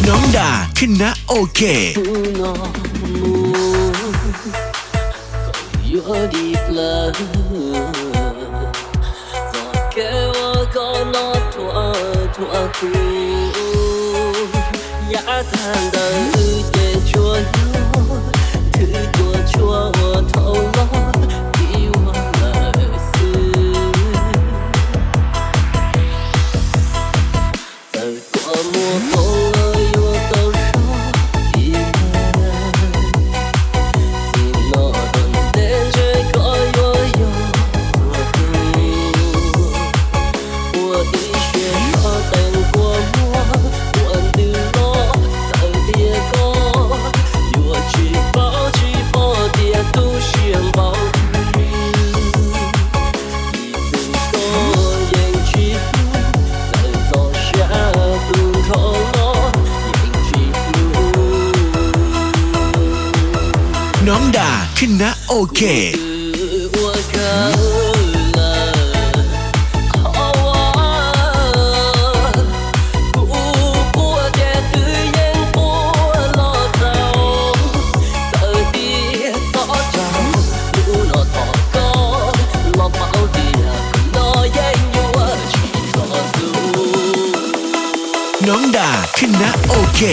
น้องดาคณะโอเค有的了，再给我个那拖拖裤，也谈到也捉我，太多捉我头脑，给我了死。再过莫后了有多少一年？น้องดาคณะโอเคน้องดาคณะโอเค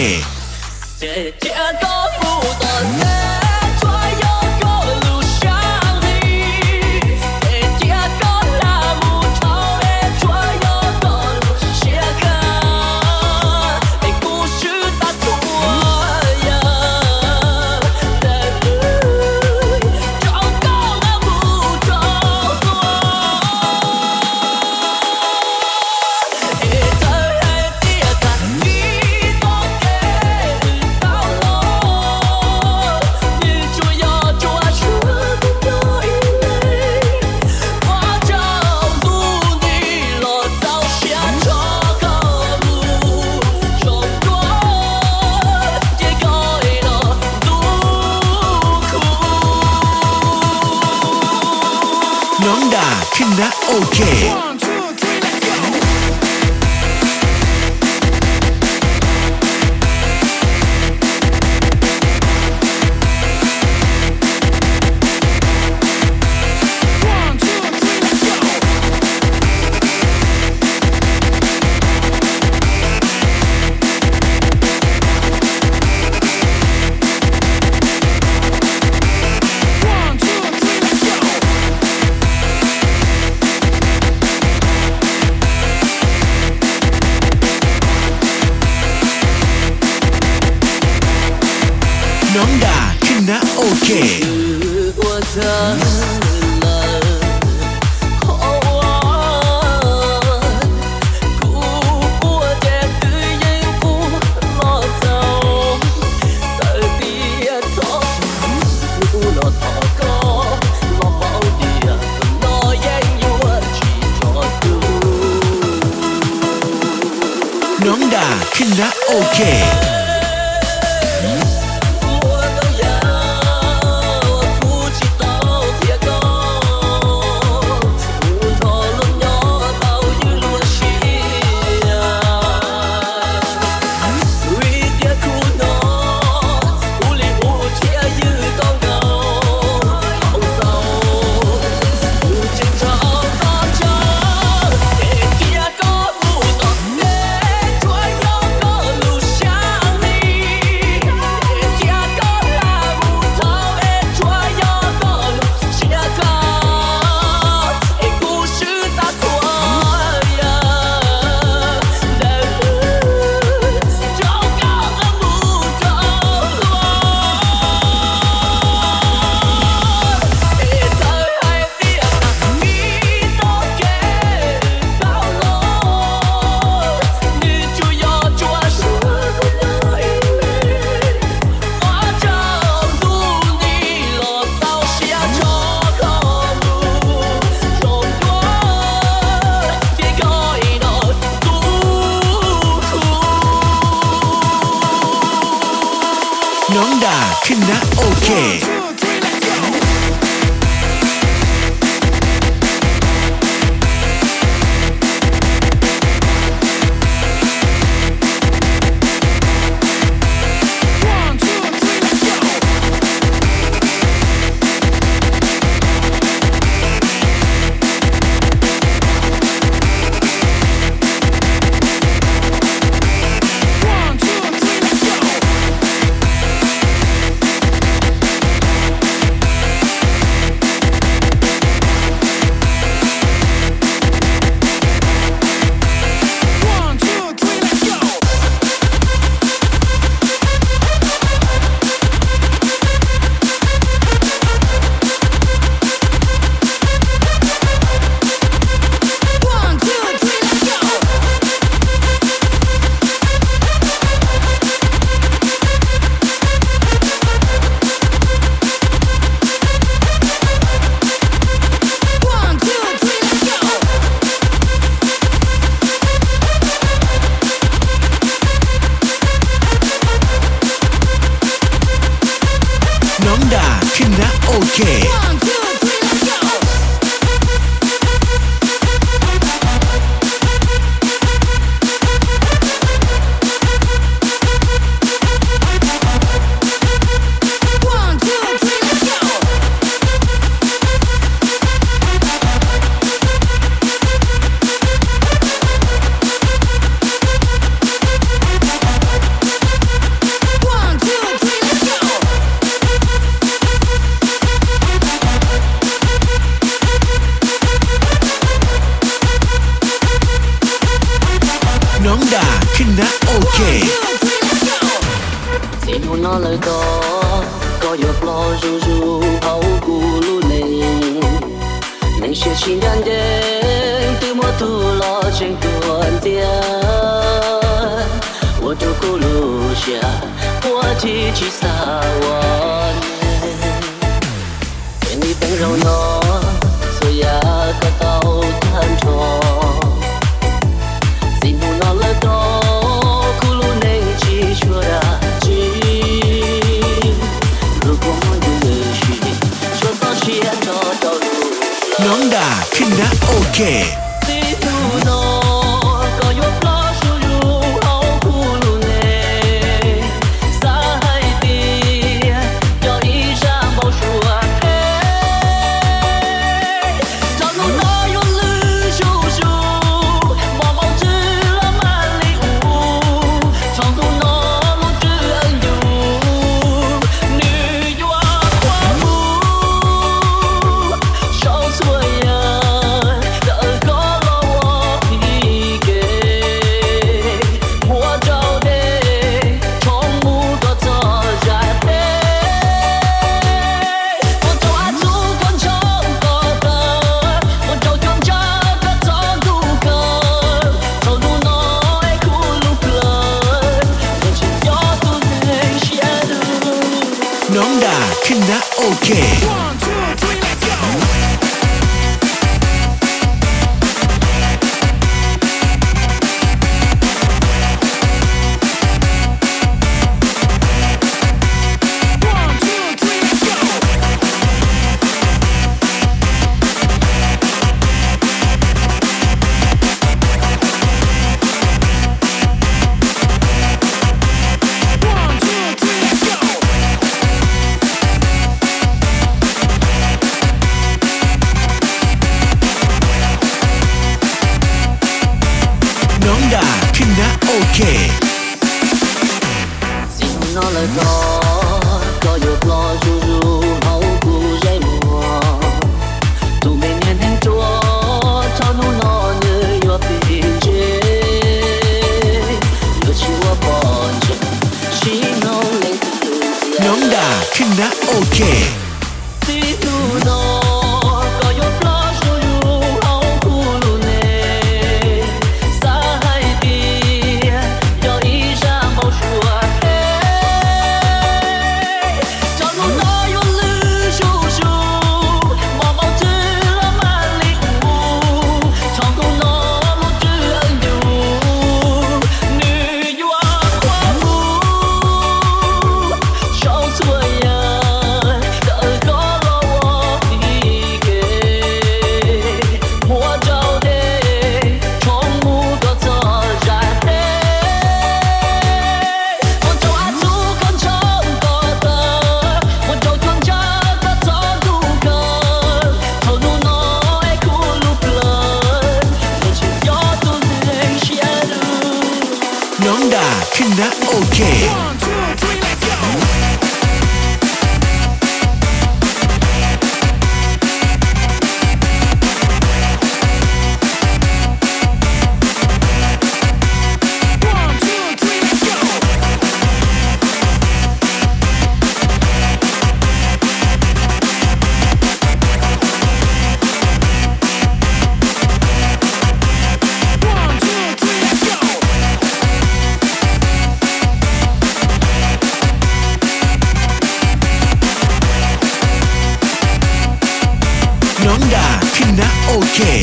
น้องดาคณะโอเคน้องดาคณะโอเคน้องดาคณะโอเคน้องดาคณะโอเค okay. Nón đà khinh đã okay. Xin hôn nó lời đó có dọc lo ru ru hậu cù lu này mình sẽ xin đàn đêm từ mùa thu lo trên tuần tiền 我就咕噜下，我提起撒我呢，你等着我，所以个到探着，心不闹了多，咕噜能记住的记，如果我允许，说到现找到路了。Nón đà khinh đã okay. Nón đà khinh đã okay. Nón đà khinh đã okay. Xin nó lời đó có dọc lo ru ru hậu cù dây mùa tụ mình hẹn hẹn chúa cho nó nó như yo bình chế yo chúa bọn chân chỉ nó lên từ từ Nón đà khinh đã okay. Xin nó có dọc lo ru ru hậu cù lu nè xa hai bia yo ý ra màu chùa cho nó nói yo lư ru ru mà màu tư là mà li u trong câu nó một chữ anh đủ nữ yo qua u trong suối đợi có lo wo đi kề mua trâu đê trong mu có gió dài thế một châu á du con trong có tờ một châu con cha có gió du cờ thầu nu nói khu lục lớn một chiều gió tu lên chia đường Nón đà khinh đã okay. Nón đà khinh đã okay.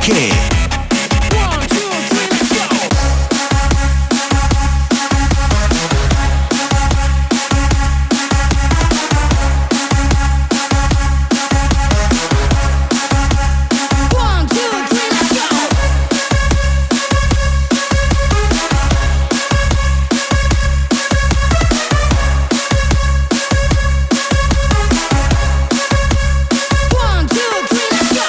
One, two, three, let's go. One, two, three, let's go. One, two, three, let's go.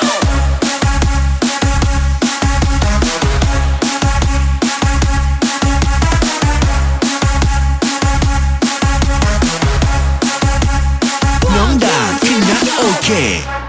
Nhóm Đà khi đã ok.